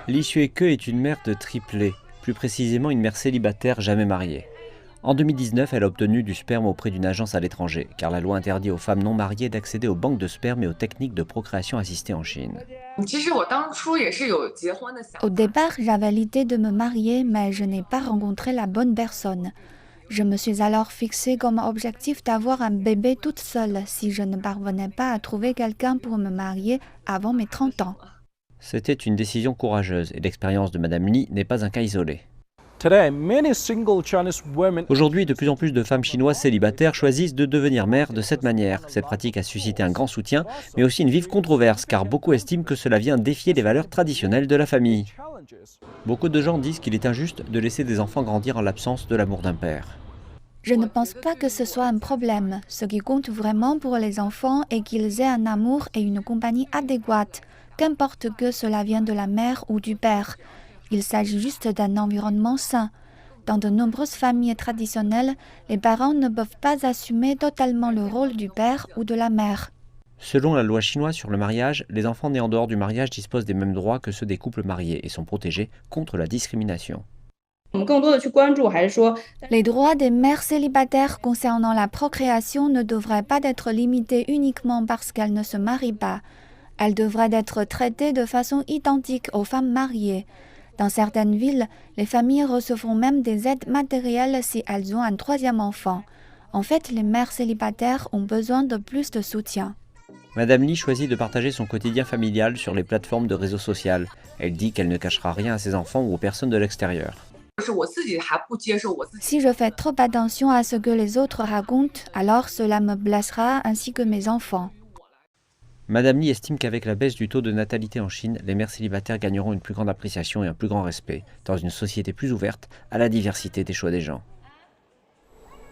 Li Xueke est une mère de triplés, plus précisément une mère célibataire jamais mariée. En 2019, elle a obtenu du sperme auprès d'une agence à l'étranger, car la loi interdit aux femmes non mariées d'accéder aux banques de sperme et aux techniques de procréation assistée en Chine. Au départ, j'avais l'idée de me marier, mais je n'ai pas rencontré la bonne personne. Je me suis alors fixé comme objectif d'avoir un bébé toute seule si je ne parvenais pas à trouver quelqu'un pour me marier avant mes 30 ans. C'était une décision courageuse, et l'expérience de Madame Li n'est pas un cas isolé. Aujourd'hui, de plus en plus de femmes chinoises célibataires choisissent de devenir mères de cette manière. Cette pratique a suscité un grand soutien, mais aussi une vive controverse, car beaucoup estiment que cela vient défier les valeurs traditionnelles de la famille. Beaucoup de gens disent qu'il est injuste de laisser des enfants grandir en l'absence de l'amour d'un père. Je ne pense pas que ce soit un problème. Ce qui compte vraiment pour les enfants est qu'ils aient un amour et une compagnie adéquate, qu'importe que cela vienne de la mère ou du père. Il s'agit juste d'un environnement sain. Dans de nombreuses familles traditionnelles, les parents ne peuvent pas assumer totalement le rôle du père ou de la mère. Selon la loi chinoise sur le mariage, les enfants nés en dehors du mariage disposent des mêmes droits que ceux des couples mariés et sont protégés contre la discrimination. Les droits des mères célibataires concernant la procréation ne devraient pas être limités uniquement parce qu'elles ne se marient pas. Elles devraient être traitées de façon identique aux femmes mariées. Dans certaines villes, les familles recevront même des aides matérielles si elles ont un troisième enfant. En fait, les mères célibataires ont besoin de plus de soutien. Madame Li choisit de partager son quotidien familial sur les plateformes de réseau social. Elle dit qu'elle ne cachera rien à ses enfants ou aux personnes de l'extérieur. Si je fais trop attention à ce que les autres racontent, alors cela me blessera ainsi que mes enfants. Madame Li estime qu'avec la baisse du taux de natalité en Chine, les mères célibataires gagneront une plus grande appréciation et un plus grand respect, dans une société plus ouverte à la diversité des choix des gens.